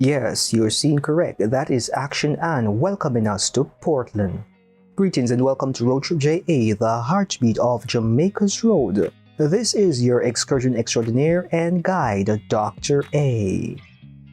Yes, you're seeing correct. That is Action and welcoming us to Portland. Greetings and welcome to RoadTripja, the heartbeat of Jamaica's road. This is your excursion extraordinaire and guide, Dr. A.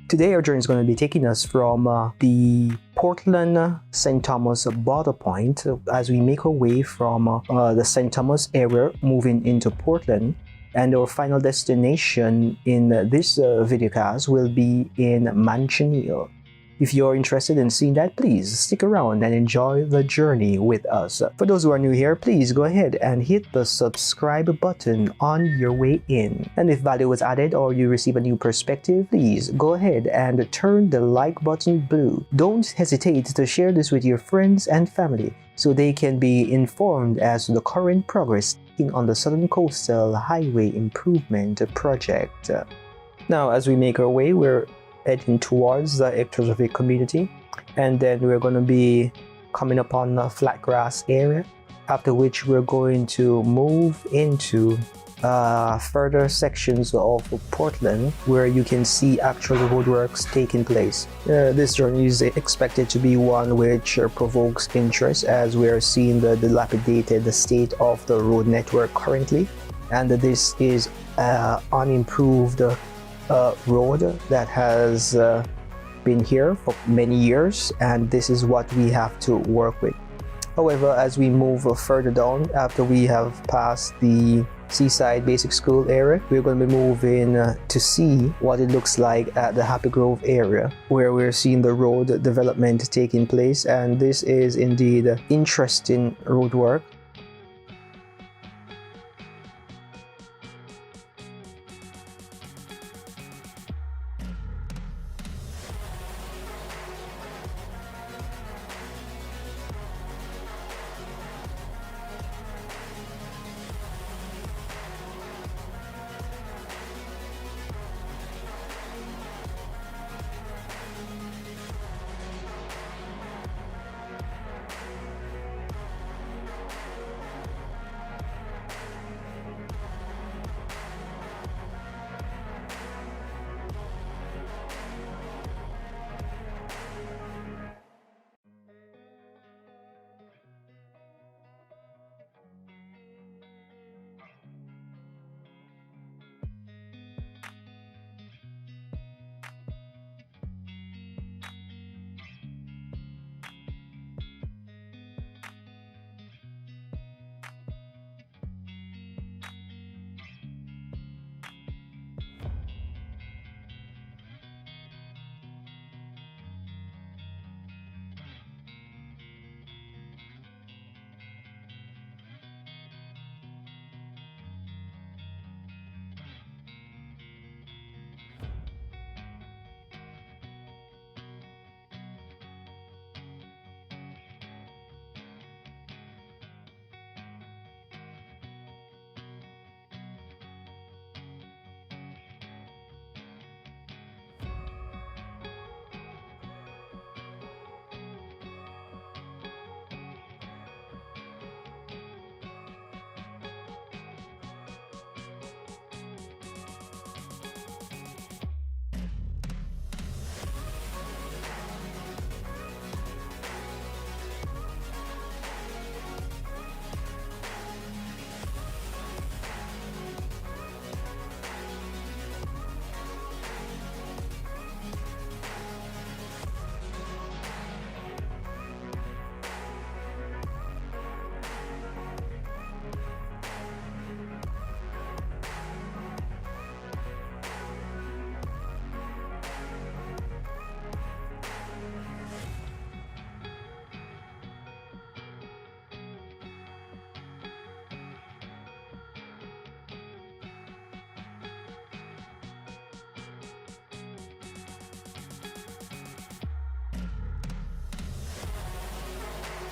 Today our journey is going to be taking us from the Portland St. Thomas border point as we make our way from the St. Thomas area moving into Portland. And our final destination in this videocast will be in Manchioneal. If you're interested in seeing that, please stick around and enjoy the journey with us. For those who are new here, please go ahead and hit the subscribe button on your way in. And if value was added or you receive a new perspective, please go ahead and turn the like button blue. Don't hesitate to share this with your friends and family so they can be informed as to the current progress on the Southern Coastal Highway Improvement Project. Now, as we make our way, we're heading towards the Ectorovic community, and then we're going to be coming upon a flat grass area, after which we're going to move into further sections of Portland where you can see actual roadworks taking place. This journey is expected to be one which provokes interest as we are seeing the dilapidated state of the road network currently, and this is unimproved road that has been here for many years, and this is what we have to work with. However, as we move further down, after we have passed the Seaside Basic School area, we're going to be moving to see what it looks like at the Happy Grove area, where we're seeing the road development taking place, and this is indeed interesting road work.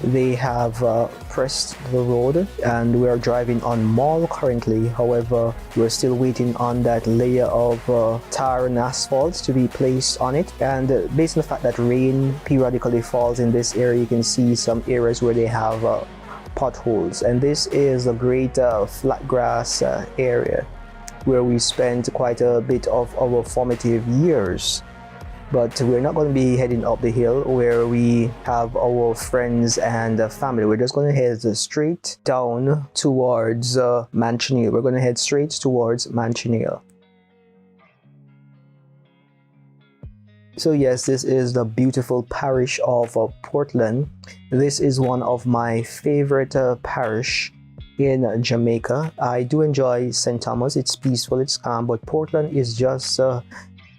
They have pressed the road and we are driving on Mall currently. However, we're still waiting on that layer of tar and asphalt to be placed on it, and based on the fact that rain periodically falls in this area, you can see some areas where they have potholes, and this is a great flat grass area where we spent quite a bit of our formative years. but we're not going to be heading up the hill where we have our friends and family. We're just going to head straight down towards Manchioneal. We're going to head straight towards Manchioneal. So yes, this is the beautiful parish of Portland. This is one of my favorite parish in Jamaica. I do enjoy St. Thomas. It's peaceful, it's calm, but Portland is just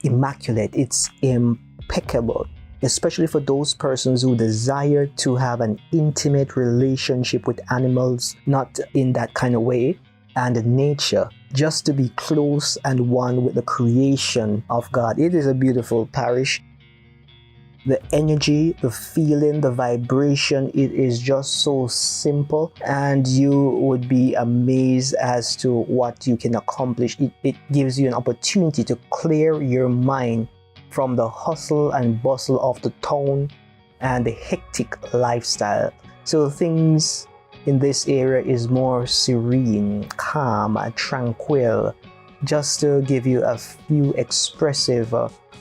immaculate. It's impeccable, especially for those persons who desire to have an intimate relationship with animals, not in that kind of way, and nature, just to be close and one with the creation of God. It is a beautiful parish. The energy, the feeling, the vibration, it is just so simple, and you would be amazed as to what you can accomplish. It gives you an opportunity to clear your mind from the hustle and bustle of the town and the hectic lifestyle. So things in this area is more serene, calm, tranquil, just to give you a few expressive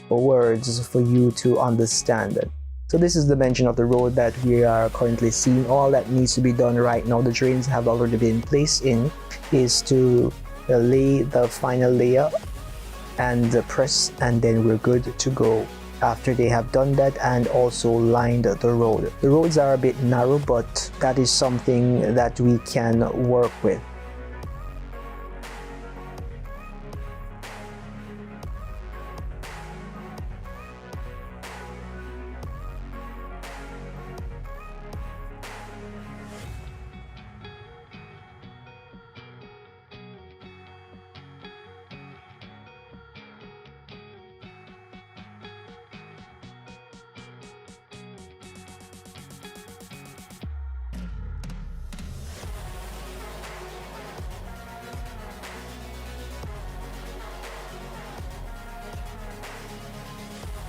words for you to understand. So this is the mention of the road that we are currently seeing. All that needs to be done right now, the drains have already been placed in, is to lay the final layer and press, and then we're good to go after they have done that and also lined the road. The roads are a bit narrow, but that is something that we can work with.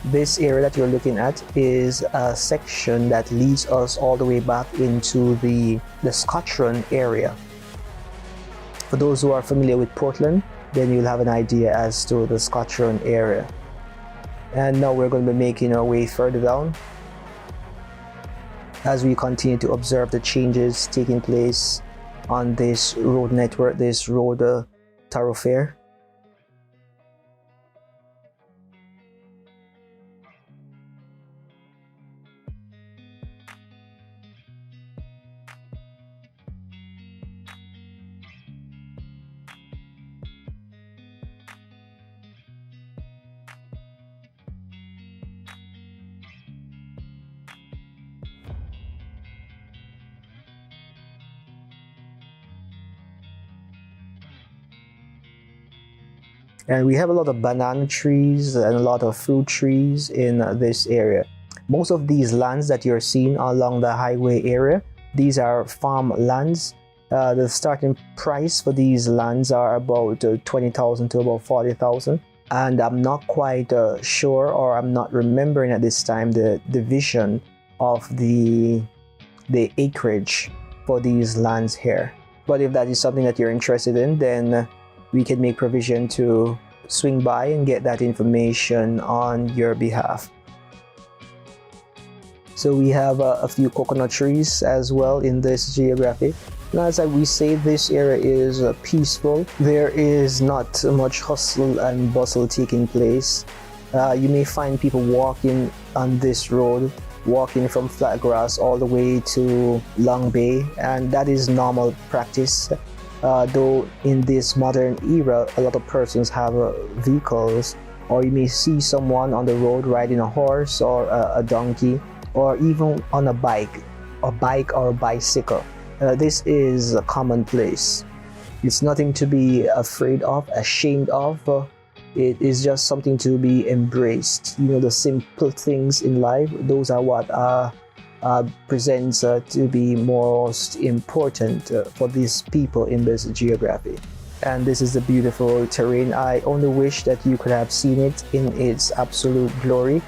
This area that you're looking at is a section that leads us all the way back into the Scotch Run area. For those who are familiar with Portland, then you'll have an idea as to the Scotch Run area. And now we're going to be making our way further down as we continue to observe the changes taking place on this road network, this road thoroughfare. And we have a lot of banana trees and a lot of fruit trees in this area. Most of these lands that you're seeing along the highway area, these are farm lands. The starting price for these lands are about 20,000 to about 40,000. And I'm not quite sure, or I'm not remembering at this time, the division of the acreage for these lands here. But if that is something that you're interested in, then we can make provision to swing by and get that information on your behalf. So we have a few coconut trees as well in this geography. Now, as we say, this area is peaceful. There is not much hustle and bustle taking place. You may find people walking on this road, walking from flat grass all the way to Long Bay, and that is normal practice. Though in this modern era, a lot of persons have vehicles, or you may see someone on the road riding a horse or a donkey, or even on a bike or a bicycle. This is commonplace. It's nothing to be afraid of, ashamed of. It is just something to be embraced. You know, the simple things in life, those are what presents to be most important for these people in this geography. And this is the beautiful terrain. I only wish that you could have seen it in its absolute glory,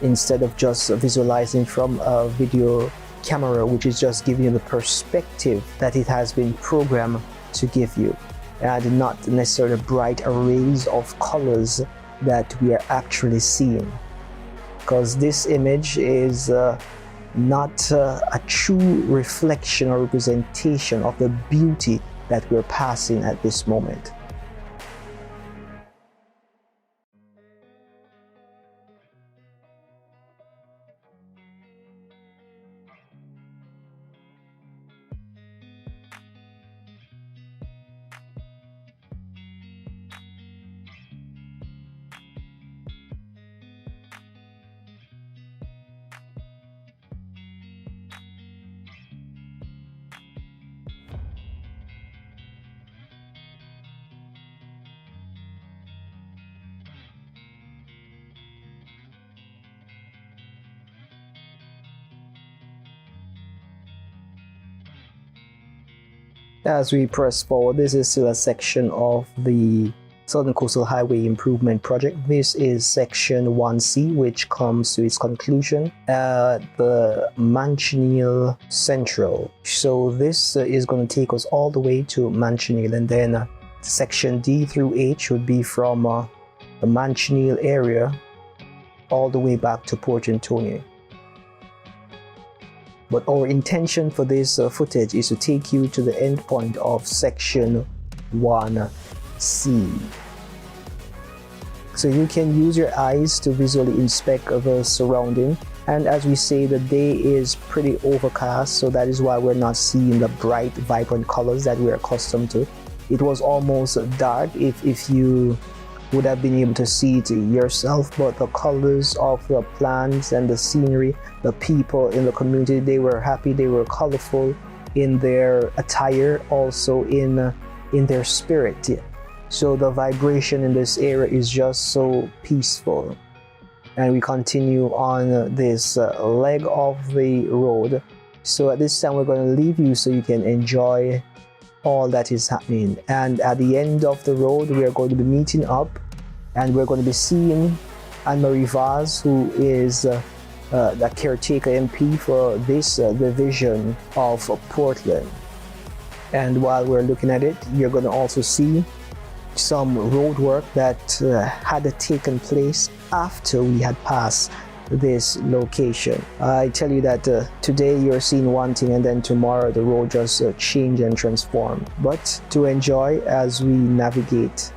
instead of just visualizing from a video camera, which is just giving you the perspective that it has been programmed to give you, and not necessarily bright arrays of colors that we are actually seeing. because this image is not a true reflection or representation of the beauty that we're passing at this moment. As we press forward, this is still a section of the Southern Coastal Highway Improvement Project. This is section 1C, which comes to its conclusion at the Manchioneal Central. So this is going to take us all the way to Manchioneal, and then section D through H would be from the Manchioneal area all the way back to Port Antonio. But our intention for this footage is to take you to the end point of section 1C. So you can use your eyes to visually inspect the surrounding. And as we say, the day is pretty overcast, so that is why we're not seeing the bright, vibrant colors that we're accustomed to. It was almost dark if you would have been able to see it yourself, but the colors of the plants and the scenery, the people in the community, they were happy, they were colorful in their attire, also in their spirit. So the vibration in this area is just so peaceful. And we continue on this leg of the road. So at this time we're going to leave you so you can enjoy all that is happening. And at the end of the road we are going to be meeting up, and we're going to be seeing Anne-Marie Vaz, who is the caretaker MP for this division of Portland. And while we're looking at it, you're going to also see some road work that had taken place after we had passed this location. I tell you that today you're seeing one thing, and then tomorrow the road just change and transform. But to enjoy as we navigate.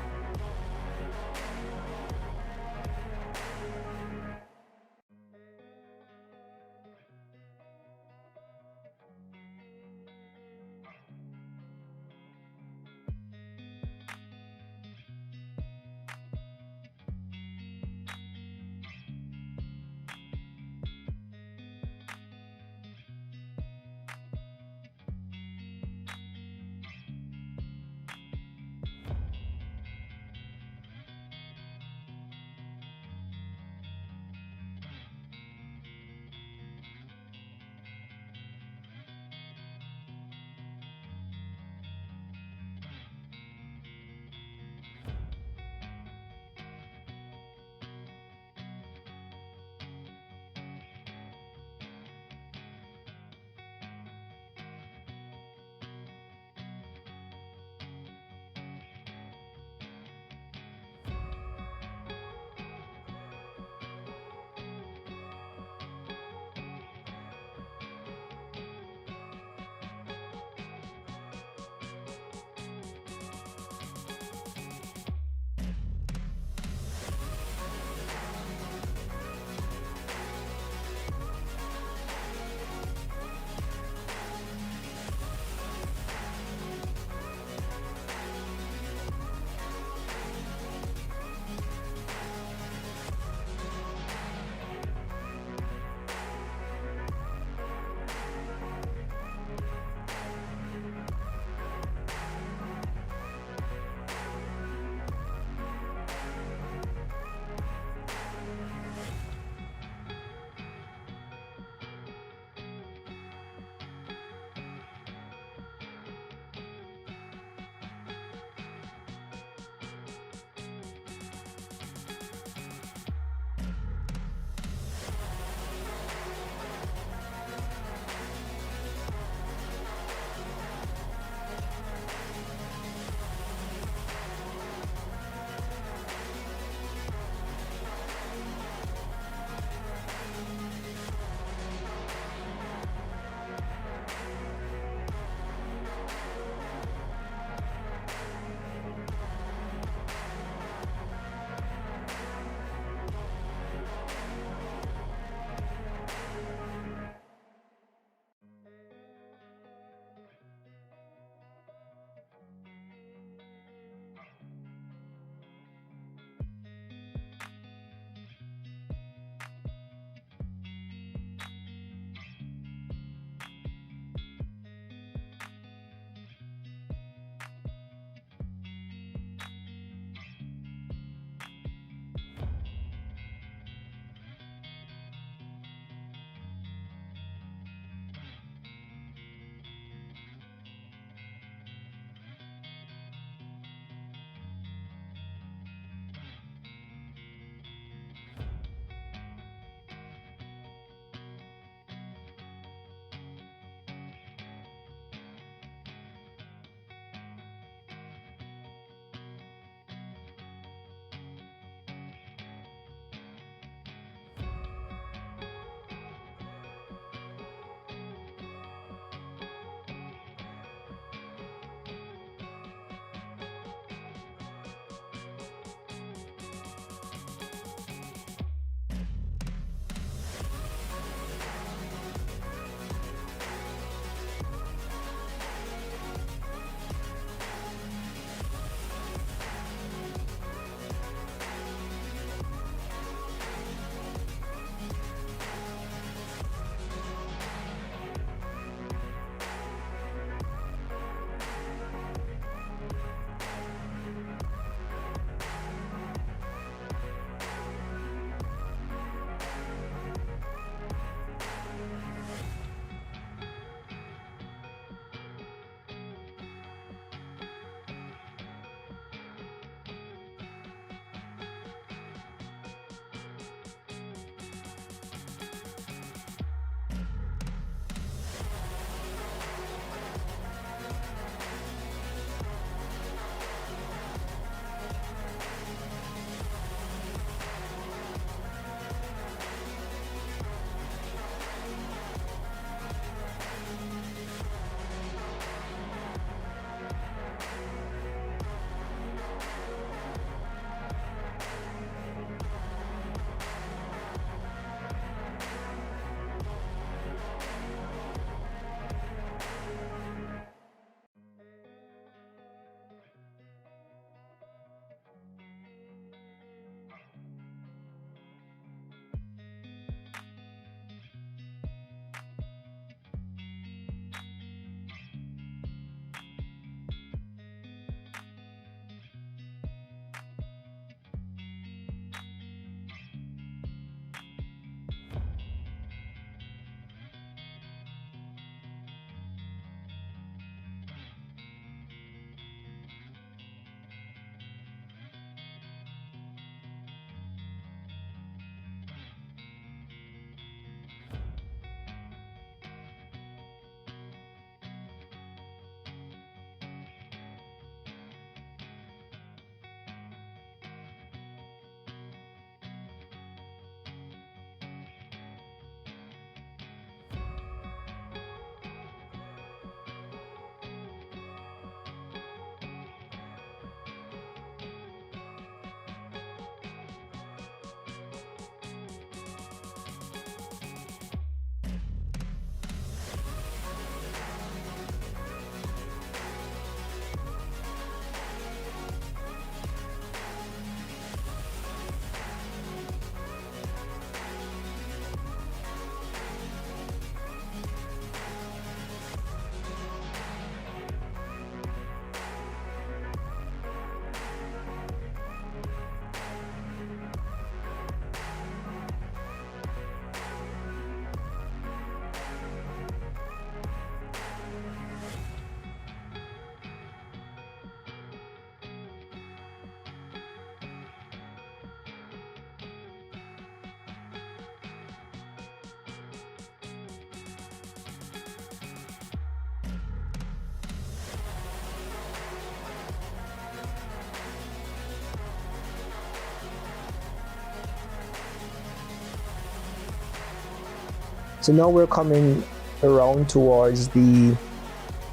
So now we're coming around towards the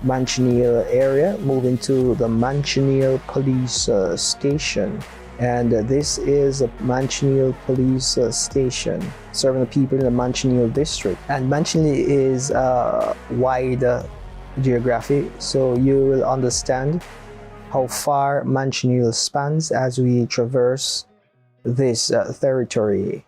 Manchioneal area, moving to the Manchioneal police station. And this is a Manchioneal police station serving the people in the Manchioneal district. And Manchioneal is a wide geography, so you will understand how far Manchioneal spans as we traverse this territory.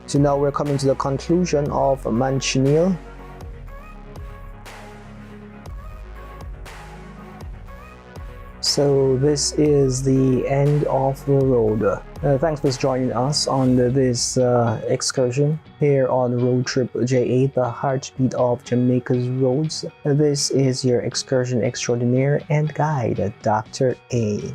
So now we're coming to the conclusion of Manchioneal. So this is the end of the road. Thanks for joining us on this excursion here on RoadTripja, the heartbeat of Jamaica's roads. This is your excursion extraordinaire and guide, Dr. A.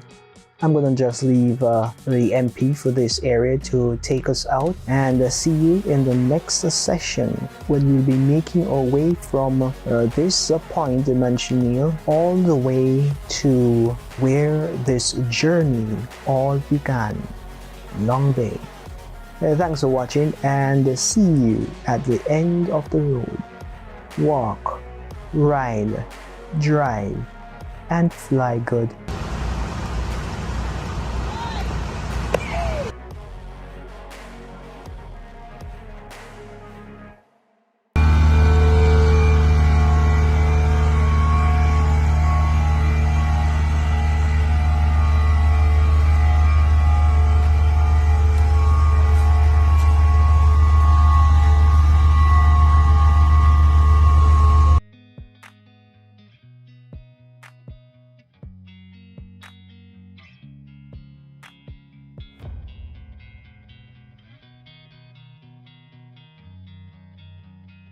I'm gonna just leave the MP for this area to take us out, and see you in the next session when we'll be making our way from this point in Manchioneal all the way to where this journey all began. Long Bay. Thanks for watching and see you at the end of the road. Walk, ride, drive, and fly good.